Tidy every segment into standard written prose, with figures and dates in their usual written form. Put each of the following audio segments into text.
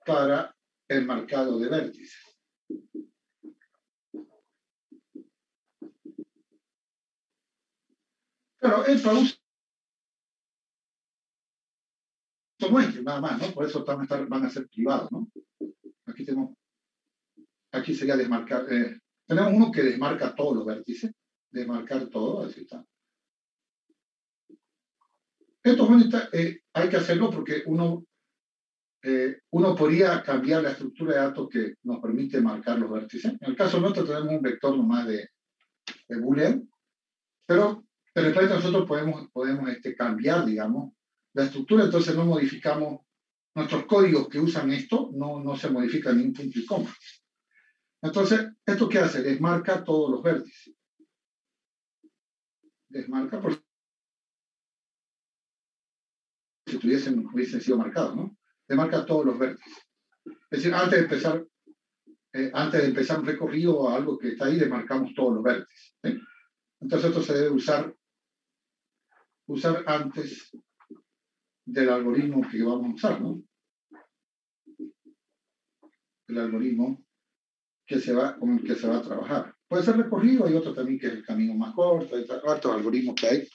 para el marcado de vértices. Claro, el para uso nuestro, nada más, ¿no? Por eso van a ser privados, ¿no? Aquí sería desmarcar. Tenemos uno que desmarca todos los vértices. Desmarcar todo, así está. Esto hay que hacerlo porque uno podría cambiar la estructura de datos que nos permite marcar los vértices. En el caso nuestro tenemos un vector nomás de Boolean, pero de repente nosotros podemos cambiar, digamos, la estructura, entonces no modificamos nuestros códigos que usan esto, no se modifica ni un punto y coma. Entonces, ¿esto qué hace? Desmarca todos los vértices. Desmarca por si hubiesen sido marcados, ¿no? Desmarca todos los vértices. Es decir, antes de empezar un recorrido o algo que está ahí, desmarcamos todos los vértices. ¿Sí? Entonces esto se debe usar antes del algoritmo que vamos a usar, ¿no? El algoritmo con el que se va a trabajar. Puede ser recorrido, hay otro también que es el camino más corto, hay otros algoritmos que hay.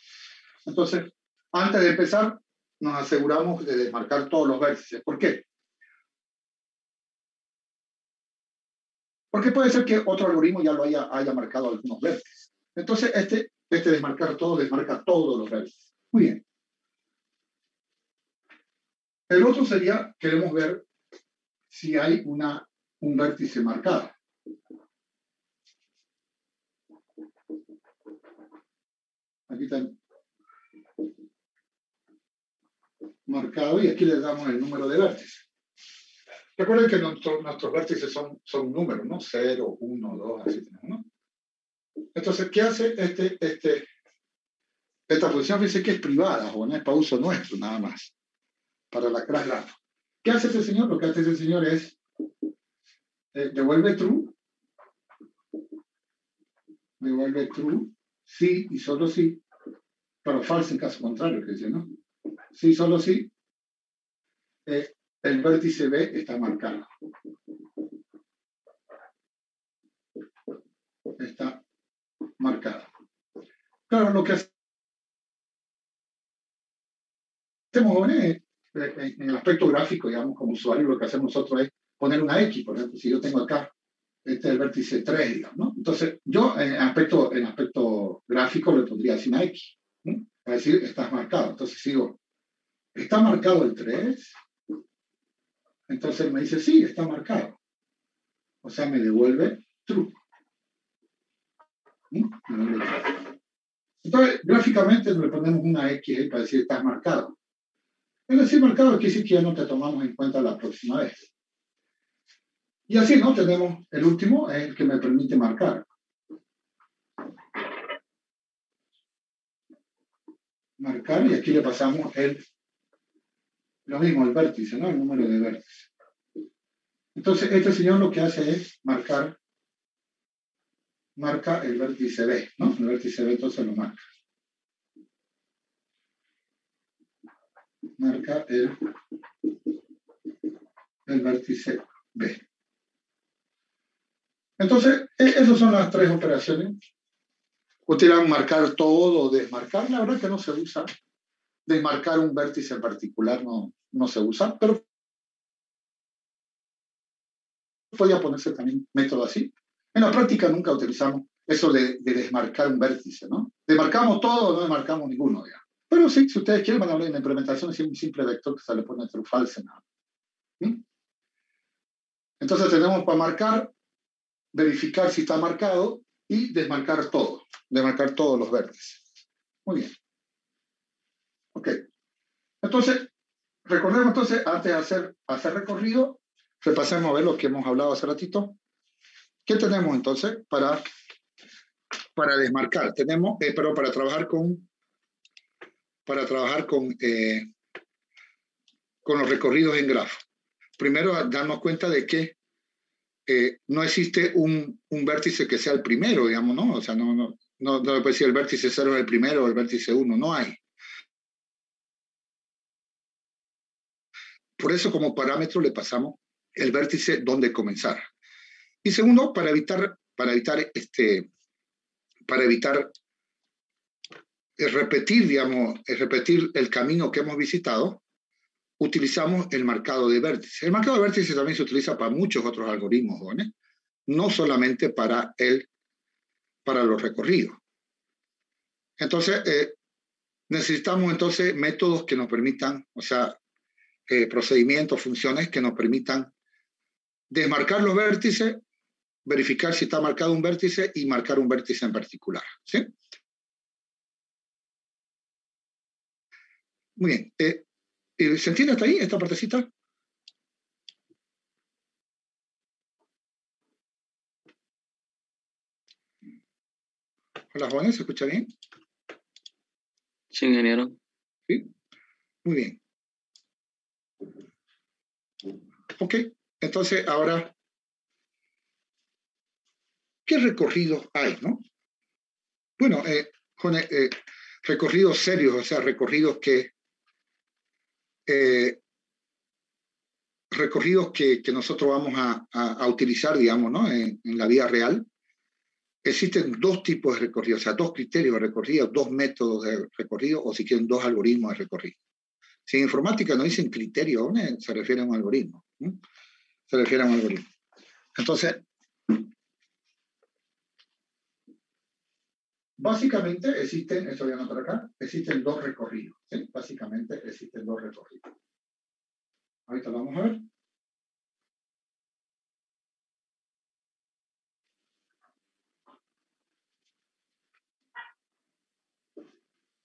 Entonces, antes de empezar, nos aseguramos de desmarcar todos los vértices. ¿Por qué? Porque puede ser que otro algoritmo ya lo haya marcado algunos vértices. Entonces, este desmarca todos los vértices. Muy bien. El otro sería, queremos ver si hay un vértice marcado. Aquí está marcado y aquí le damos el número de vértices. Recuerden que nuestros vértices son números, ¿no? 0, 1, 2, así tenemos, ¿no? Entonces, ¿qué hace esta función? Dice que es privada, o no es para uso nuestro, nada más, para la clase grafo. ¿Qué hace este señor? Lo que hace este señor es devuelve true, sí y solo sí, pero false en caso contrario, que dice, ¿no? Sí, solo sí, el vértice B está marcado. Está marcado. Claro, lo que hacemos en el aspecto gráfico, digamos, como usuario, lo que hacemos nosotros es poner una X, por ejemplo, si yo tengo acá el vértice 3, digamos, ¿no? Entonces, yo en aspecto gráfico le pondría así una X, ¿no? Es decir, está marcado. Entonces digo, ¿está marcado el 3? Entonces me dice, sí, está marcado. O sea, me devuelve true. Entonces, gráficamente le ponemos una X para decir, está marcado. Es decir, marcado quiere decir que ya no te tomamos en cuenta la próxima vez. Y así, ¿no? Tenemos el último, es el que me permite marcar. Marcar, y aquí le pasamos lo mismo, el vértice, ¿no? El número de vértices. Entonces, este señor lo que hace es marca el vértice B, ¿no? El vértice B entonces lo marca. Marca el vértice B. Entonces, esas son las tres operaciones. Ustedes marcar todo o desmarcar. La verdad que no se usa. Desmarcar un vértice en particular no se usa, pero podría ponerse también método así. En la práctica nunca utilizamos eso de desmarcar un vértice, ¿no? Desmarcamos todo o no desmarcamos ninguno, digamos. Pero sí, si ustedes quieren, van a hablar en la implementación, es un simple vector que se le pone true false, ¿no? ¿Sí? Entonces tenemos para marcar, verificar si está marcado y desmarcar todo. Desmarcar todos los vértices. Muy bien. Ok. Entonces, recordemos entonces, antes de hacer recorrido, repasemos a ver lo que hemos hablado hace ratito. ¿Qué tenemos entonces para desmarcar? Tenemos, pero para trabajar con los recorridos en grafo. Primero, darnos cuenta de que no existe un vértice que sea el primero, digamos, ¿no? O sea, no puede decir el vértice 0 es el primero o el vértice 1, no hay. Por eso como parámetro le pasamos el vértice donde comenzar. Y segundo, para evitar repetir, digamos, repetir el camino que hemos visitado, utilizamos el marcado de vértice. El marcado de vértice también se utiliza para muchos otros algoritmos, jóvenes, no solamente para los recorridos. Entonces, necesitamos entonces métodos que nos permitan, o sea, procedimientos, funciones que nos permitan desmarcar los vértices, verificar si está marcado un vértice y marcar un vértice en particular. ¿Sí? Muy bien. ¿Se entiende hasta ahí, esta partecita? Hola, jóvenes, ¿se escucha bien? Sí, ingeniero. Sí. Muy bien. Ok, entonces ahora, ¿qué recorridos hay, no? Bueno, jóvenes, recorridos serios, o sea, recorridos que nosotros vamos a utilizar, digamos, ¿no? En la vida real. Existen dos tipos de recorrido, o sea, dos criterios de recorrido, dos métodos de recorrido, o si quieren, dos algoritmos de recorrido. Si en informática no dicen criterio, ¿no? Se refiere a un algoritmo. ¿No? Se refiere a un algoritmo. Entonces, básicamente existen, esto voy a anotar acá, existen dos recorridos. ¿Sí? Básicamente existen dos recorridos. Ahorita lo vamos a ver.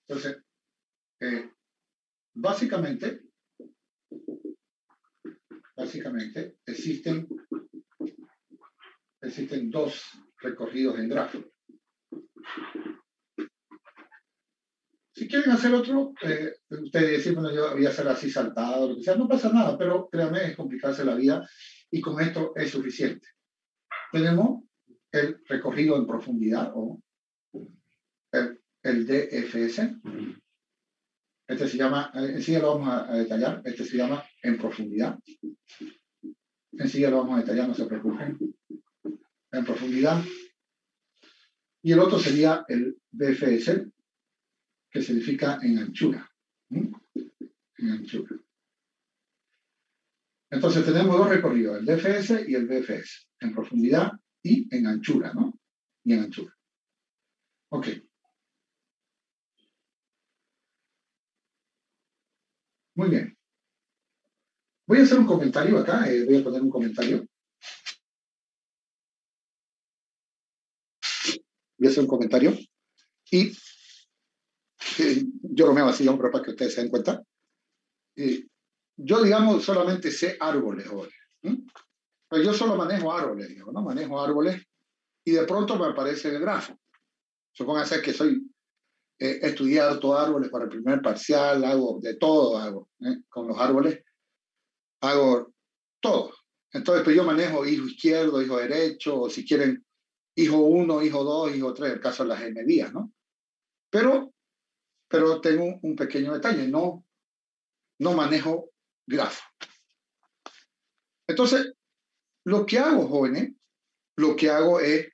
Entonces, básicamente existen dos recorridos en grafo. Si quieren hacer otro, ustedes dicen, bueno, yo voy a hacer así saltado, lo que sea, no pasa nada, pero créanme, es complicarse la vida y con esto es suficiente. Tenemos el recorrido en profundidad o el DFS. Este se llama, enseguida lo vamos a detallar, este se llama en profundidad. Enseguida lo vamos a detallar, no se preocupen. En profundidad. Y el otro sería el BFS, que significa en anchura. En anchura. Entonces tenemos dos recorridos, el DFS y el BFS, en profundidad y en anchura, ¿no? Y en anchura. Ok. Muy bien. Voy a hacer un comentario acá, voy a poner un comentario. Voy a hacer un comentario y yo lo veo así, hombre, para que ustedes se den cuenta. Yo, digamos, solamente sé árboles hoy. Pero yo solo manejo árboles, digamos, ¿no? Manejo árboles y de pronto me aparece el grafo. Supóngase que he estudiado todos árboles para el primer parcial, hago de todo, con los árboles, hago todo. Entonces, pues yo manejo hijo izquierdo, hijo derecho, o si quieren, hijo 1, hijo 2, hijo 3, en el caso de las gemerías, ¿no? Pero tengo un pequeño detalle, no manejo grafo. Entonces, lo que hago, jóvenes, lo que hago es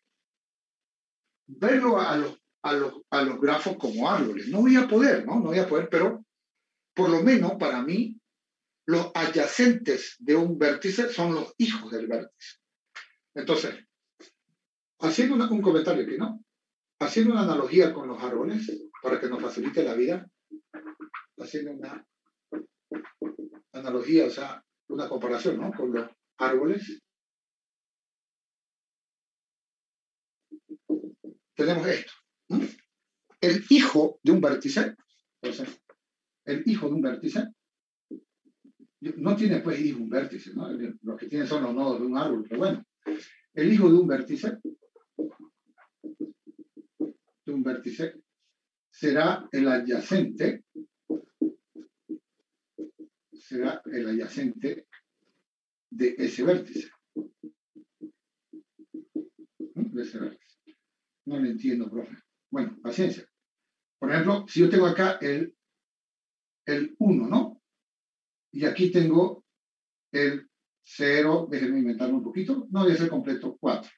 verlo a los grafos como árboles. No voy a poder, ¿no? No voy a poder, pero por lo menos para mí, los adyacentes de un vértice son los hijos del vértice. Entonces, haciendo un comentario aquí, ¿no? Haciendo una analogía con los árboles, para que nos facilite la vida, haciendo una analogía, o sea, una comparación, ¿no? Con los árboles. Tenemos esto. ¿No? El hijo de un vértice, entonces, el hijo de un vértice, no tiene pues hijo un vértice, ¿no? Los que tienen son los nodos de un árbol, pero bueno, el hijo de un vértice será el adyacente de ese vértice. De ese vértice. No lo entiendo, profe. Bueno, paciencia. Por ejemplo, si yo tengo acá el 1, ¿no? Y aquí tengo el 0, déjenme inventarme un poquito, no debe ser completo, 4.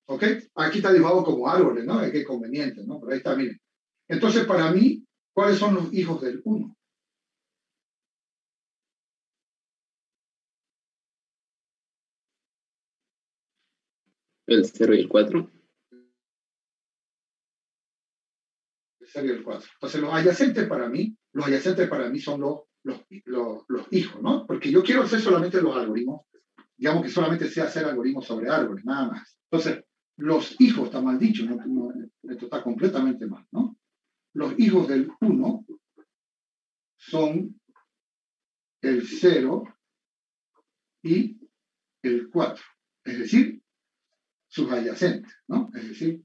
¿Ok? Aquí está dibujado como árboles, ¿no? Es que es conveniente, ¿no? Pero ahí está, miren. Entonces, para mí, ¿cuáles son los hijos del 1? El 0 y el 4. El 0 y el 4. Entonces, los adyacentes para mí son los hijos, ¿no? Porque yo quiero hacer solamente los algoritmos, digamos que solamente sé hacer algoritmos sobre árboles, nada más. Entonces, los hijos, está mal dicho, ¿no? Esto está completamente mal, ¿no? Los hijos del 1 son el 0 y el 4, es decir, sus adyacentes, ¿no? Es decir,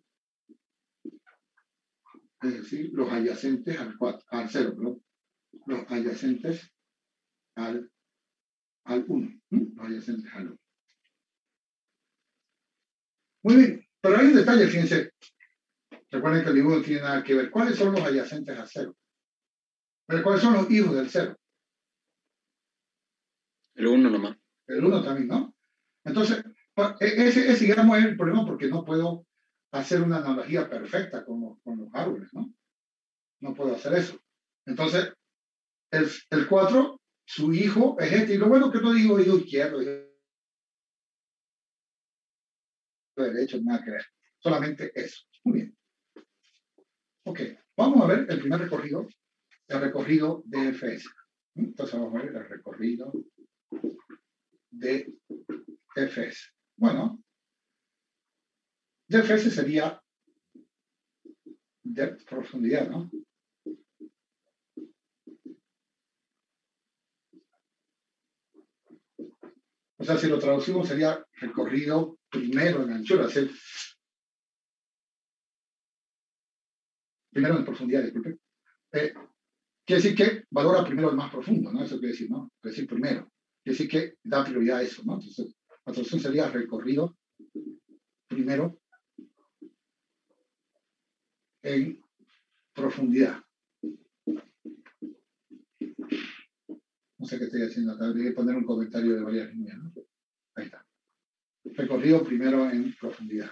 los adyacentes al 0, ¿no? Los adyacentes al 1, ¿no? Los adyacentes al 1. Muy bien, pero hay un detalle, fíjense. Recuerden que el dibujo no tiene nada que ver. ¿Cuáles son los adyacentes al 0? Pero ¿cuáles son los hijos del 0? El 1 nomás. El 1 también, ¿no? Entonces, ese digamos, es el problema porque no puedo hacer una analogía perfecta con los árboles, ¿no? No puedo hacer eso. Entonces, el 4, su hijo es este. Y lo bueno que no digo hijo izquierdo, hijo derecho, nada que ver. Solamente eso. Muy bien. Ok, vamos a ver el primer recorrido, el recorrido de DFS. Entonces vamos a ver el recorrido de DFS. Bueno, DFS sería depth, profundidad, ¿no? O sea, si lo traducimos sería recorrido primero en anchura, es decir, primero en profundidad, disculpe. Quiere decir que valora primero el más profundo, ¿no? Eso quiere decir, ¿no? Quiere decir primero. Quiere decir que da prioridad a eso, ¿no? Entonces, la traducción sería recorrido primero en profundidad. No sé qué estoy haciendo acá, voy a poner un comentario de varias líneas, ¿no? Ahí está. Recorrido primero en profundidad.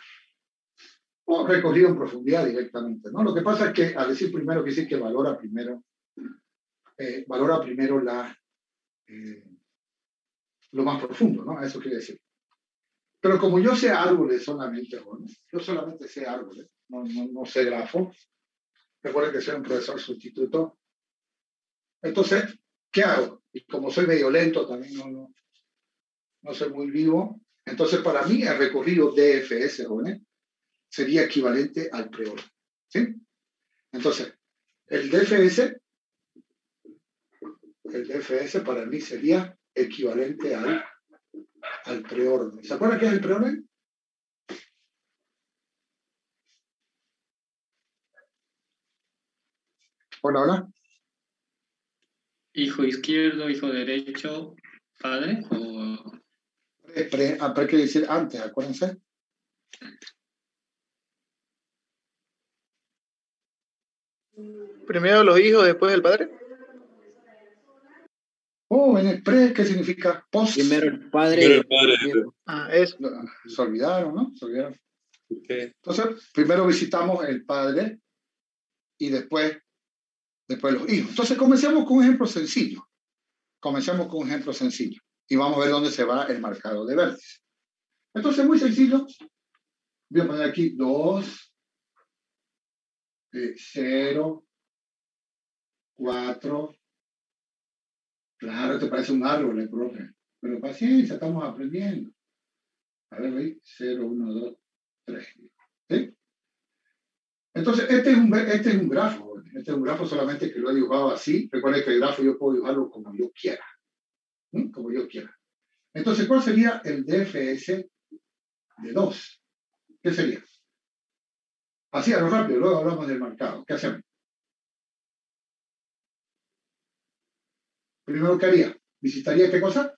O recorrido en profundidad directamente, ¿no? Lo que pasa es que al decir primero, quiere decir que valora primero lo más profundo, ¿no? Eso quiere decir. Pero como yo sé árboles solamente, bueno, yo solamente sé árboles, no sé grafo. Recuerden que soy un profesor sustituto. Entonces, ¿qué hago? Y como soy medio lento, también no soy muy vivo. Entonces, para mí, el recorrido DFS, jóvenes, sería equivalente al preorden. ¿Sí? Entonces, el DFS para mí sería equivalente al preorden. ¿Se acuerdan qué es el preorden? Hola, hola. Hijo izquierdo, hijo derecho, padre o... Hay que decir antes, acuérdense. Primero los hijos, después el padre. Oh, en el pre, ¿qué significa? Post. Primero el padre. Primero el padre. Eso. Se olvidaron, ¿no? Se olvidaron. Okay. Entonces, primero visitamos el padre y después los hijos. Entonces, comencemos con un ejemplo sencillo. Y vamos a ver dónde se va el marcador de vértice. Entonces, muy sencillo. Voy a poner aquí 2, 0, 4. Claro, te parece un árbol, profe. Pero paciencia, estamos aprendiendo. A ver, ahí, 0, 1, 2, 3. ¿Sí? Entonces, este es un grafo. Este es un grafo solamente que lo he dibujado así. Recuerden que el grafo yo puedo dibujarlo como yo quiera. Como yo quiera. Entonces, ¿cuál sería el DFS de 2? ¿Qué sería? Así, a lo rápido, luego hablamos del marcado. ¿Qué hacemos? Primero, ¿qué haría? ¿Visitaría qué cosa?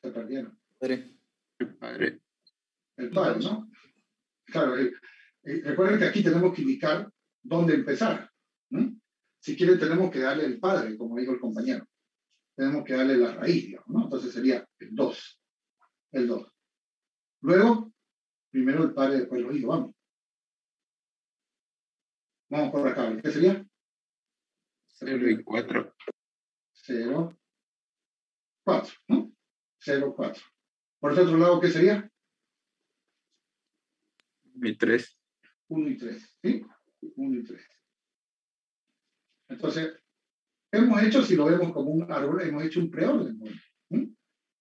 Se perdieron. El padre. El padre, ¿no? Claro, recuerden que aquí tenemos que indicar dónde empezar. Si quieren, tenemos que darle el padre, como dijo el compañero. tenemos que darle la raíz, digamos, ¿no? Entonces sería el 2. El 2. Luego, primero el padre, después los hijos, vamos. Vamos por acá, ¿qué sería? 0 y 4. 0, 4, ¿no? 0, 4. Por el otro lado, ¿qué sería? 1 y 3. 1 y 3, ¿sí? 1 y 3. Entonces, hemos hecho, si lo vemos como un árbol, hemos hecho un preorden. ¿Sí?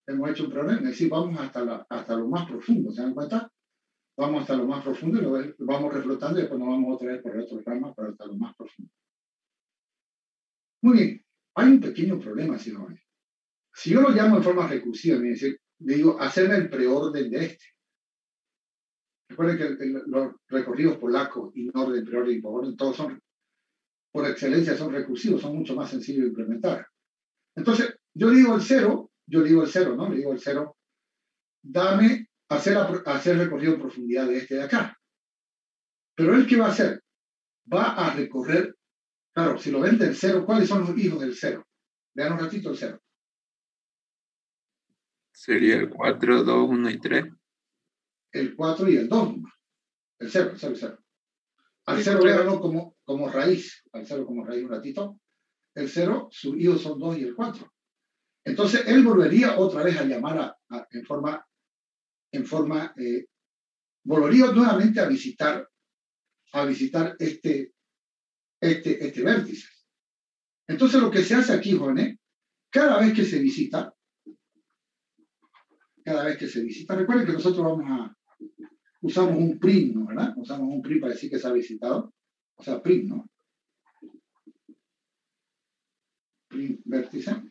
Hemos hecho un preorden, es decir, vamos hasta lo más profundo, ¿se dan cuenta? Vamos hasta lo más profundo y lo vamos reflotando y después nos vamos otra vez por el otro rama para hasta lo más profundo. Muy bien, hay un pequeño problema, si no. Si yo lo llamo en forma recursiva, es decir, le digo, hacerme el preorden de este. Recuerden que los recorridos polacos, inorden, preorden y posorden, todos son, por excelencia, son recursivos, son mucho más sencillos de implementar. Entonces, yo digo el 0, ¿no? Le digo el 0, dame hacer recorrido en profundidad de este de acá. Pero él, ¿qué va a hacer? Va a recorrer, claro, si lo ven del 0, ¿cuáles son los hijos del 0? Vean un ratito el 0. Sería el 4, 2, 1 y 3. El 4 y el 2. El 0, el 0, el 0. Al 0 véanlo como raíz. Al 0 como raíz un ratito. El 0, sus hijos son 2 y el 4. Entonces, él volvería otra vez a llamar volvería nuevamente a visitar este vértice. Entonces, lo que se hace aquí, jóvenes, cada vez que se visita, recuerden que nosotros usamos un prim, ¿no? ¿Verdad? Usamos un prim para decir que se ha visitado. O sea, prim, ¿no? Prim vértice.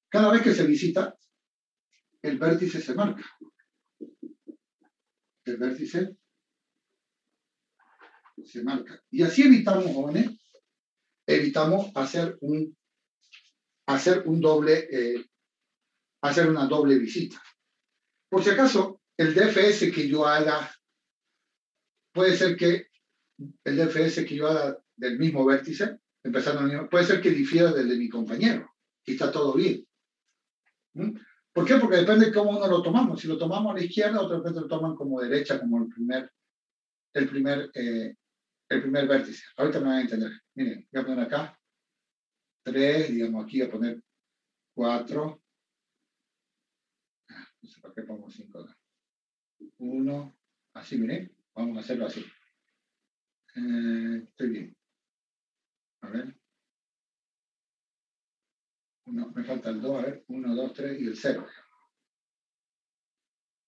Cada vez que se visita, el vértice se marca. El vértice se marca. Y así evitamos, jóvenes, hacer una doble visita. Por si acaso, el DFS que yo haga, puede ser que el DFS que yo haga del mismo vértice, puede ser que difiera del de mi compañero, y está todo bien. ¿Por qué? Porque depende de cómo uno lo tomamos. Si lo tomamos a la izquierda, otros veces lo toman como derecha, como el primer vértice. Ahorita me van a entender. Miren, voy a poner acá 3, digamos aquí voy a poner 4. No sé para qué pongo 5 acá. 1, así, miren, vamos a hacerlo así. Estoy bien. A ver. Me falta el 2, a ver. 1, 2, 3 y el 0.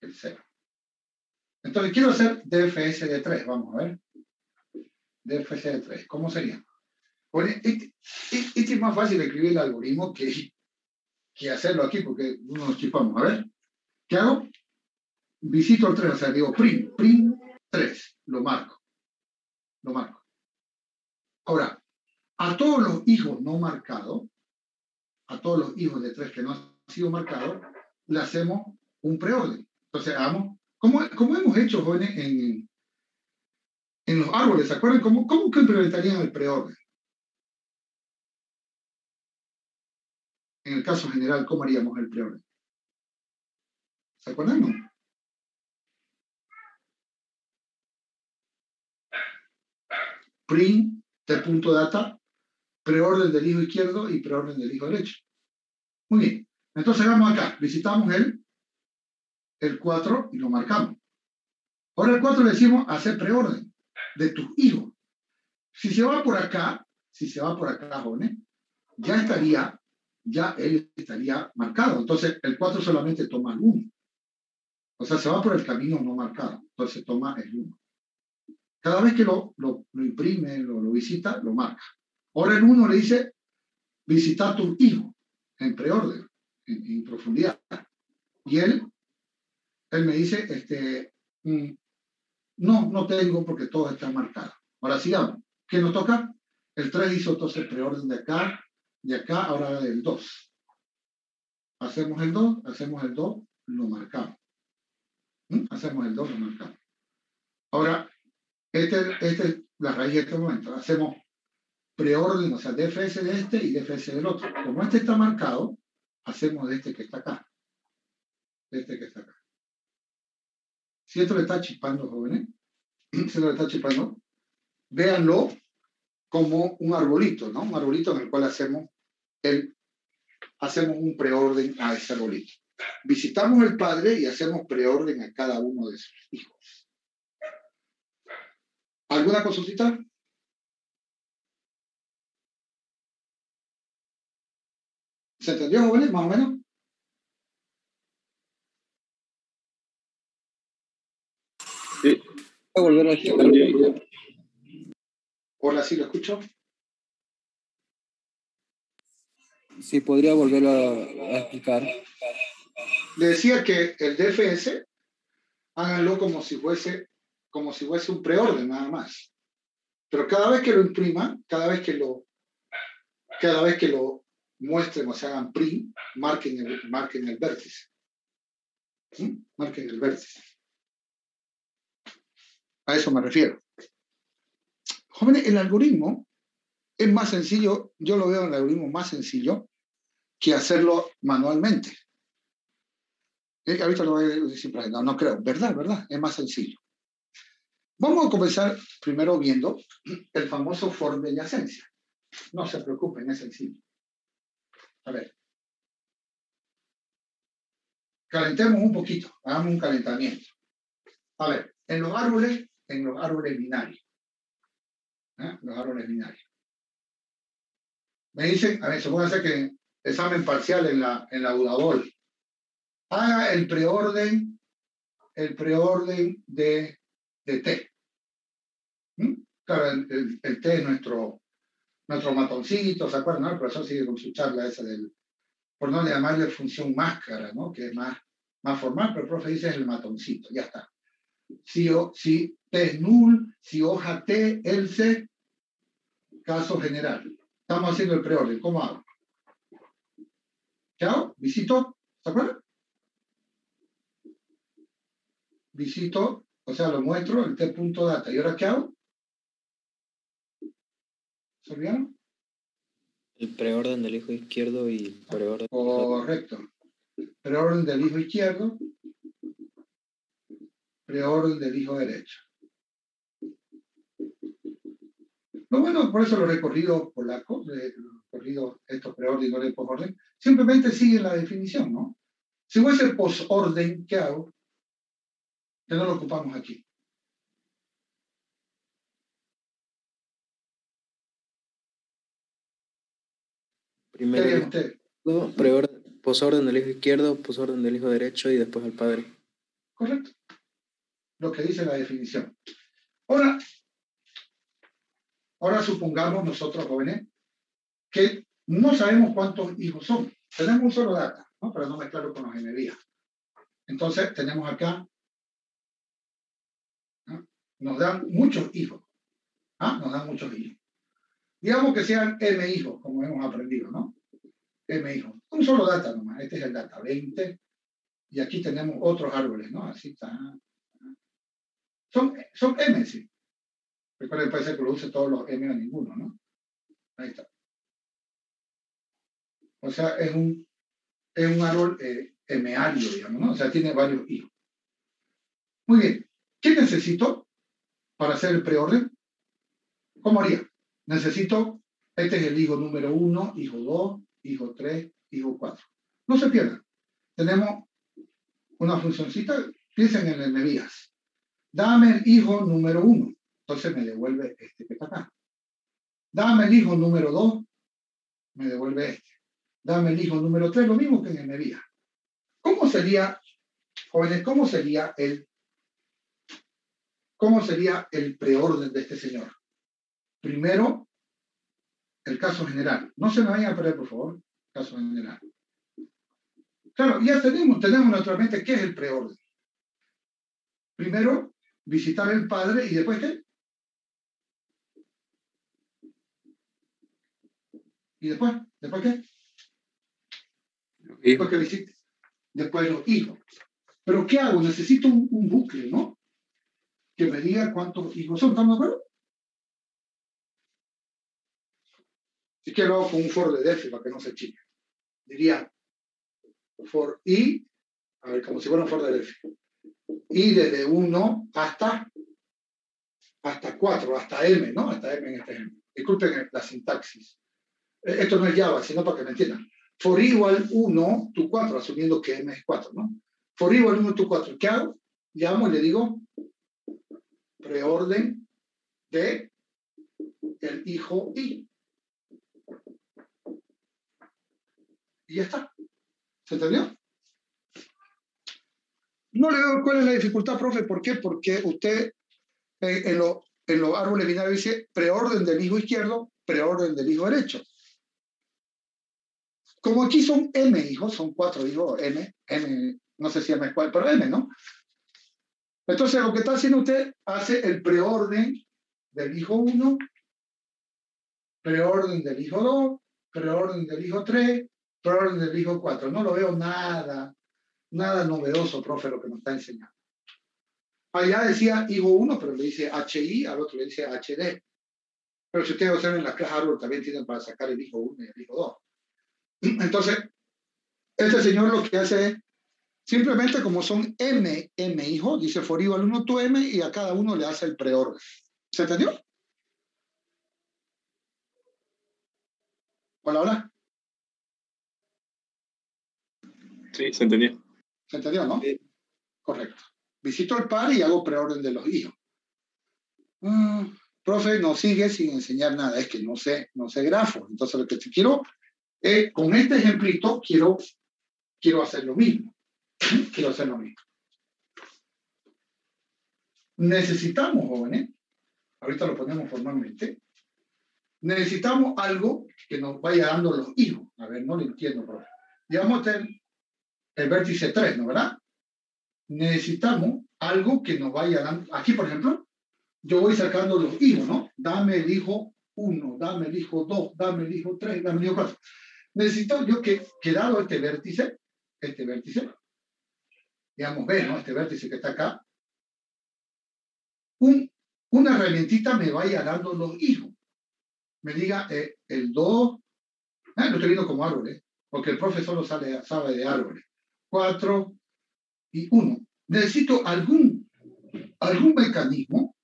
El 0. Entonces quiero hacer DFS de 3, vamos a ver. DFS de 3, ¿cómo sería? Bueno, este es más fácil de escribir el algoritmo que hacerlo aquí, porque no nos chipamos. A ver, ¿qué hago? Visito el 3, o sea, digo prim 3, lo marco. Ahora, a todos los hijos no marcados, a todos los hijos de 3 que no han sido marcados, le hacemos un preorden. Entonces, como hemos hecho, jóvenes, en los árboles, ¿se acuerdan? ¿Cómo que implementarían el preorden? En el caso general, ¿cómo haríamos el preorden? ¿Se acuerdan? No. Prim de punto data, preorden del hijo izquierdo y preorden del hijo derecho. Muy bien. Entonces vamos acá, visitamos el 4 y lo marcamos. Ahora el 4 le decimos hacer preorden de tus hijos. Si se va por acá, jóvenes, ya él estaría marcado. Entonces el 4 solamente toma el 1. O sea, se va por el camino no marcado. Entonces toma el 1. Cada vez que lo imprime, lo visita, lo marca. Ahora el 1 le dice visitar a tu hijo en preorden, en profundidad. Y él me dice, no tengo porque todo está marcado. Ahora sigamos. ¿Qué nos toca? El 3 hizo entonces el preorden de acá, ahora del 2. Hacemos el 2, lo marcamos. Hacemos el 2, lo marcamos. Ahora, esta es la raíz de este momento. Hacemos preorden, o sea, DFS de este y DFS del otro. Como este está marcado, hacemos de este que está acá. De este que está acá. Si esto le está chispando, jóvenes, si esto le está chispando, véanlo como un arbolito, ¿no? Un arbolito en el cual hacemos un preorden a ese arbolito. Visitamos el Padre y hacemos preorden a cada uno de sus hijos. ¿Alguna consultita? ¿Se entendió, jóvenes? Más o menos. Sí. Voy a volver a explicar. Hola, ¿sí lo escucho? Sí, podría volverlo a explicar. Le decía que el DFS, háganlo como si fuese un preorden nada más. Pero cada vez que lo impriman, cada vez que lo muestren o se hagan print, marquen el vértice. ¿Sí? Marquen el vértice. A eso me refiero. Jóvenes, el algoritmo es más sencillo, yo lo veo en el algoritmo más sencillo que hacerlo manualmente. Ahorita lo voy a decir, no creo, ¿verdad? Es más sencillo. Vamos a comenzar primero viendo el famoso for de adyacencia. No se preocupen, es sencillo. A ver. Calentemos un poquito, hagamos un calentamiento. A ver, en los árboles binarios. Los árboles binarios. Me dicen, a ver, supónganse que examen parcial en la UDABOL. Haga el preorden de T. Claro, el T es nuestro matoncito, ¿se acuerdan? ¿No? El profesor sigue con su charla esa por no llamarle función máscara, ¿no? Que es más formal, pero el profe dice es el matoncito, ya está. Si T es null, si hoja T, else, caso general. Estamos haciendo el preorden, ¿cómo hago? ¿Chao? ¿Visito? ¿Se acuerdan? Visito, o sea, lo muestro, el T.data. ¿Y ahora qué hago? ¿Se olvidaron? El preorden del hijo izquierdo y preorden. Correcto. Preorden del hijo izquierdo, preorden del hijo derecho. Lo bueno, por eso los recorridos polacos, estos preorden y posorden, simplemente siguen la definición, ¿no? Si voy a hacer posorden, ¿qué hago? Que no lo ocupamos aquí. Primero usted? posorden del hijo izquierdo, posorden del hijo derecho y después al padre. Correcto. Lo que dice la definición. Ahora supongamos nosotros, jóvenes, que no sabemos cuántos hijos son. Tenemos un solo data, ¿no? Para no mezclarlo con los MVIA. Entonces, tenemos acá, ¿no? Nos dan muchos hijos. Nos dan muchos hijos. Digamos que sean M hijos, como hemos aprendido, ¿no? M hijos. Un solo data nomás. Este es el data 20. Y aquí tenemos otros árboles, ¿no? Así está. Son M, sí. Recuerden, puede ser que lo use todos los M o ninguno, ¿no? Ahí está. O sea, es un árbol M-ario, digamos, ¿no? O sea, tiene varios hijos. Muy bien. ¿Qué necesito para hacer el preorden? ¿Cómo haría? Necesito, este es el hijo número 1, hijo 2, hijo 3, hijo 4. No se pierdan. Tenemos una funcioncita, piensen en el Mesías. Dame el hijo número 1. Entonces me devuelve este que está acá. Dame el hijo número 2, me devuelve este. Dame el hijo número 3, lo mismo que en el Mesías. ¿Cómo sería, jóvenes, cómo sería el preorden de este señor? Primero, el caso general. No se me vayan a perder, por favor, caso general. Claro, ya tenemos naturalmente qué es el preorden. Primero, visitar el padre y después ¿qué? ¿Y después? ¿Después qué? Después que visite. Después los hijos. Pero ¿qué hago? Necesito un bucle, ¿no? Que me diga cuántos hijos son. ¿Estamos de acuerdo? Si quiero lo hago con un for de def para que no se chique. Diría for i, a ver, como si fuera un for de def. Y desde 1 hasta 4, hasta m, ¿no? Hasta m en este ejemplo. Disculpen la sintaxis. Esto no es Java, sino para que me entiendan. For i igual 1, tu 4, asumiendo que m es 4, ¿no? For i igual 1, tu 4. ¿Qué hago? Llamo y le digo preorden de el hijo i. Y ya está. ¿Se entendió? No le veo cuál es la dificultad, profe. ¿Por qué? Porque usted en los árboles binarios dice preorden del hijo izquierdo, preorden del hijo derecho. Como aquí son m hijos, son 4 hijos, m, no sé si m es cuál, pero m, ¿no? Entonces lo que está haciendo usted, hace el preorden del hijo 1, preorden del hijo 2, preorden del hijo 3, preorden del hijo 4. No lo veo nada novedoso, profe, lo que nos está enseñando. Allá decía hijo 1, pero le dice HI, al otro le dice HD. Pero si ustedes observan en las clases árbol también tienen para sacar el hijo 1 y el hijo 2. Entonces, este señor lo que hace es, simplemente como son m hijos, dice for igual 1 tu m y a cada uno le hace el preorden. ¿Se entendió? Hola, hola. Sí, se entendió. ¿Se entendió, no? Sí. Correcto. Visito el par y hago preorden de los hijos. Profe, no sigue sin enseñar nada. Es que no sé grafos. Entonces, lo que quiero es, con este ejemplito, quiero hacer lo mismo. Quiero hacer lo mismo. Necesitamos, jóvenes, ahorita lo ponemos formalmente, necesitamos algo que nos vaya dando los hijos. A ver, no lo entiendo, profe. Digamos el vértice 3, ¿no? ¿Verdad? Necesitamos algo que nos vaya dando. Aquí, por ejemplo, yo voy sacando los hijos, ¿no? Dame el hijo 1, dame el hijo 2, dame el hijo 3, dame el hijo 4. Necesito yo que dado este vértice, digamos, ve, ¿no? Este vértice que está acá, una herramientita me vaya dando los hijos. Me diga el 2, lo estoy viendo como árboles, porque el profe solo sabe de árboles. 4 y 1. Necesito algún mecanismo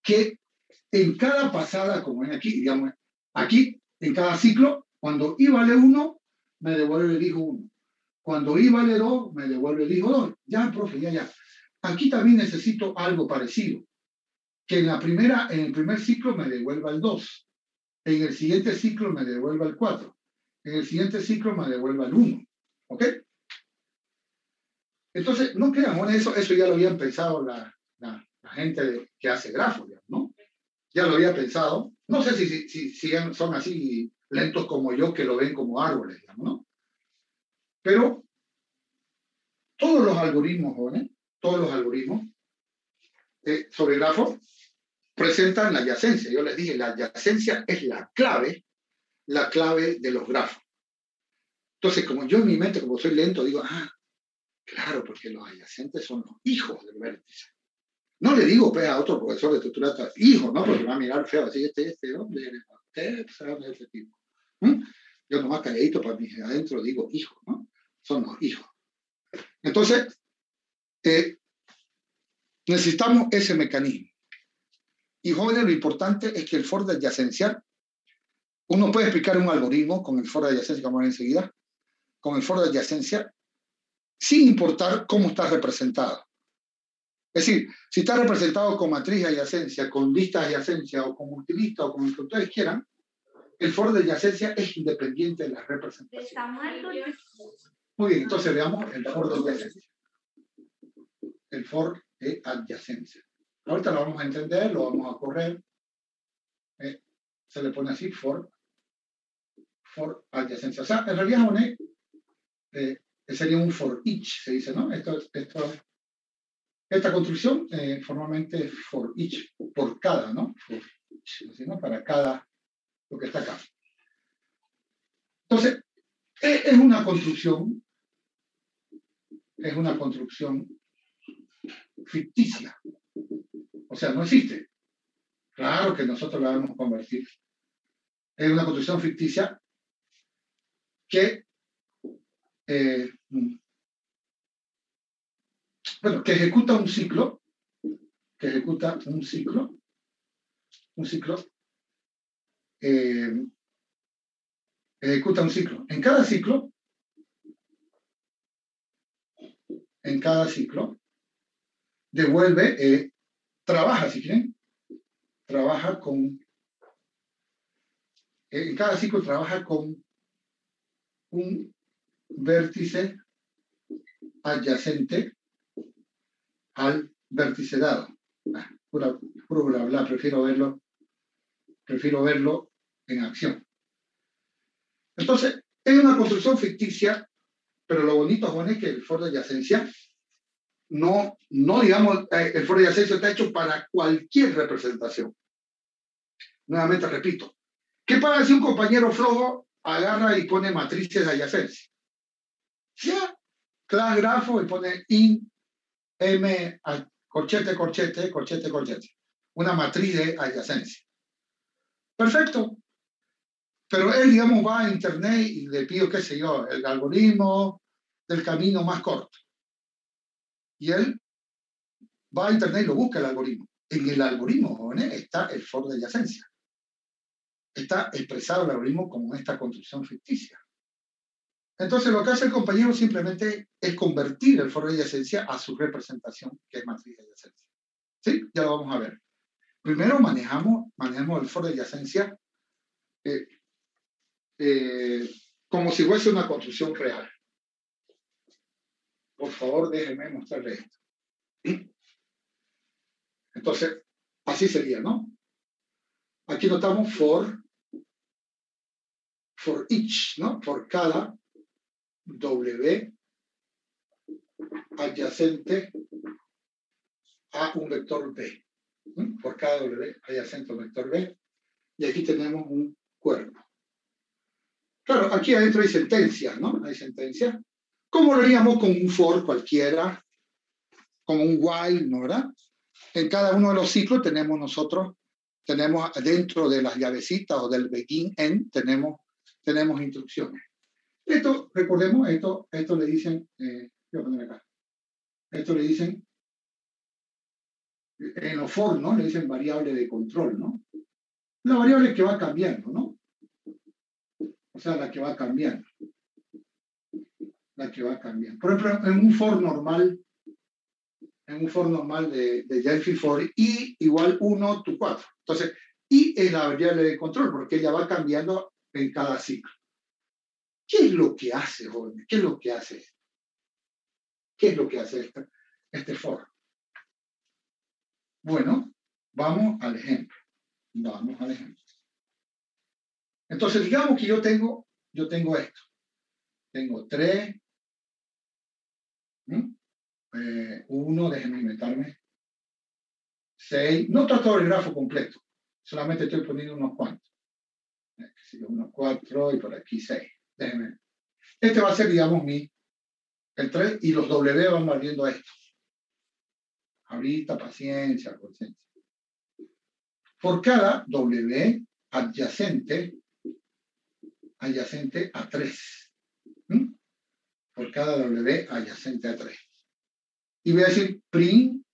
que en cada pasada, como ven aquí, digamos, aquí, en cada ciclo, cuando i vale 1, me devuelve el hijo 1. Cuando i vale 2, me devuelve el hijo 2. Ya, profe, ya. Aquí también necesito algo parecido. Que en el primer ciclo me devuelva el 2. En el siguiente ciclo me devuelva el 4. En el siguiente ciclo me devuelva el 1. ¿Ok? Entonces, no crean, eso ya lo habían pensado la gente que hace grafos, ¿no? Ya lo había pensado. No sé si son así lentos como yo, que lo ven como árboles, digamos, ¿no? Pero todos los algoritmos, jóvenes, sobre grafos presentan la adyacencia. Yo les dije, la adyacencia es la clave de los grafos. Entonces, como yo en mi mente, como soy lento, digo, claro, porque los adyacentes son los hijos del vértice. No le digo pues, a otro profesor de estructura, hijo, ¿no? Porque me va a mirar feo, así, hombre, usted sabe de ese tipo. Yo nomás calladito para mí adentro digo hijo, ¿no? Son los hijos. Entonces, necesitamos ese mecanismo. Y jóvenes, lo importante es que el for de adyacencia, uno puede explicar un algoritmo con el for de adyacencia, que vamos a ver enseguida, con el for de adyacencia, sin importar cómo está representado. Es decir, si está representado con matriz de adyacencia, con lista de adyacencia, o con multilista, o con lo que ustedes quieran, el for de adyacencia es independiente de la representación. Muy bien, entonces veamos el for de adyacencia. El for de adyacencia. Ahorita lo vamos a entender, lo vamos a correr. Se le pone así, for adyacencia. O sea, en realidad sería un for each, se dice, ¿no? Esta construcción formalmente es for each, por cada, ¿no? For each, así, ¿no? Para cada lo que está acá. Entonces, es una construcción ficticia. O sea, no existe. Claro que nosotros la vamos a convertir Es una construcción ficticia que, que ejecuta un ciclo, ejecuta un ciclo, En cada ciclo, devuelve, trabaja, si quieren, en cada ciclo trabaja con un vértice adyacente al vértice dado. Puro bla bla, prefiero verlo en acción. Entonces, es una construcción ficticia, pero lo bonito, Juan, es que el for de adyacencia no digamos, el for de adyacencia está hecho para cualquier representación. Nuevamente repito, ¿qué pasa si un compañero flojo agarra y pone matrices de adyacencia? Ya, class grafo y pone in m corchete, corchete, corchete, corchete. Una matriz de adyacencia. Perfecto. Pero él, digamos, va a internet y le pido, qué sé yo, el algoritmo del camino más corto. Y él va a internet y lo busca el algoritmo. En el algoritmo, jóvenes, está el for de adyacencia. Está expresado el algoritmo como esta construcción ficticia. Entonces, lo que hace el compañero simplemente es convertir el for de adyacencia a su representación, que es matriz de adyacencia. ¿Sí? Ya lo vamos a ver. Primero manejamos el for de adyacencia como si fuese una construcción real. Por favor, déjenme mostrarles esto. Entonces, así sería, ¿no? Aquí notamos for each, ¿no? Por cada W adyacente a un vector B. Por cada W adyacente a un vector B. Y aquí tenemos un cuerpo. Claro, aquí adentro hay sentencias, ¿no? Hay sentencias. ¿Cómo lo haríamos con un for cualquiera? Como un while, ¿no? ¿Verdad? En cada uno de los ciclos tenemos dentro de las llavecitas o del begin end, tenemos instrucciones. Esto, recordemos, esto le dicen, voy a poner acá. Esto le dicen, en los for, ¿no? Le dicen variable de control, ¿no? La variable que va cambiando, ¿no? O sea, la que va cambiando. Por ejemplo, en un for normal de Delphi for i igual 1 to 4. Entonces, i es la variable de control porque ella va cambiando en cada ciclo. ¿Qué es lo que hace, jóvenes? ¿Qué es lo que hace esto? ¿Qué es lo que hace este for? Bueno, vamos al ejemplo. Entonces, digamos que yo tengo esto. Tengo 3, 1, déjenme inventarme, 6, no trato el grafo completo, solamente estoy poniendo unos cuantos. Unos 4 y por aquí 6. Déjenme. Este va a ser, digamos, el 3 y los W van valiendo esto. Ahorita, paciencia. Por cada W adyacente a 3. Por cada W adyacente a 3. Y voy a decir print.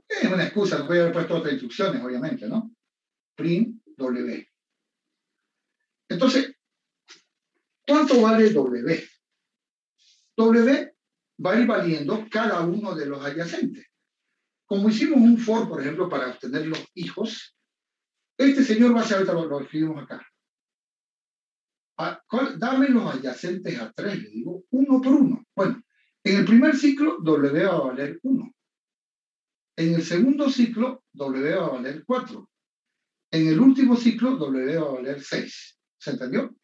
Es una excusa, no voy a haber puesto otras instrucciones, obviamente, ¿no? Print W. Entonces, ¿cuánto vale W? W va a ir valiendo cada uno de los adyacentes. Como hicimos un for, por ejemplo, para obtener los hijos, este señor va a ser, ahorita lo escribimos acá. Dame los adyacentes a 3, le digo, uno por uno. Bueno, en el primer ciclo, W va a valer 1. En el segundo ciclo, W va a valer 4. En el último ciclo, W va a valer 6. ¿Se entendió?